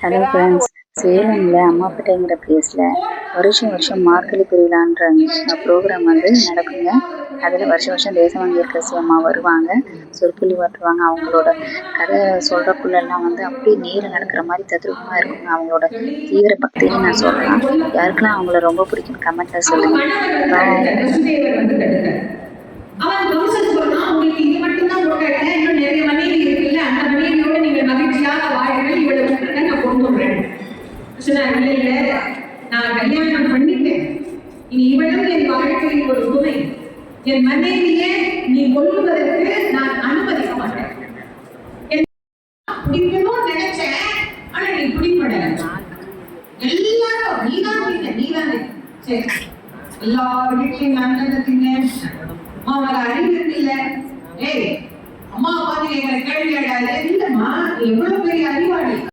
Hello friends, சேலமில் அம்மாப்பேட்டைங்கிற பிளேஸில் வருஷம் மார்கழி திருவிழான்ற program நடக்குங்க. அதில் வருஷம் தேசவாங்கி கசி அம்மா வருவாங்க, சொற்பொழி வாட்டுவாங்க. அவங்களோட கதை சொல்கிறக்குள்ளெல்லாம் அப்படியே நேரில் நடக்கிற மாதிரி தத்ரூபமாக இருக்குங்க. அவங்களோட தீவிர பக்தின்னு நான் சொல்லலாம். யாருக்கெல்லாம் அவங்கள ரொம்ப பிடிக்கும் கமெண்ட்டில் சொல்லுங்கள். பாய். நான் கல்யாணம் பண்ணிட்டேன், இனி இவளும் என் வாழ்க்கையில் ஒரு துணை. என் மனைவியை நீ கொல்லுவதற்கு நான் அனுமதிக்க மாட்டேன். பிடிக்கணும்னு நினைச்சேன், ஆனா நீ பிடிப்படல. எல்லாரும் நீதானே சரி. எல்லார் வீட்லையும் நல்லதுங்க. அம்மாவை அறிவு இல்லை. ஏய், அம்மா பார்த்து எங்களை கேள்வி கேட்டாலே இல்லம்மா, எவ்வளவு பெரிய அறிவாளி.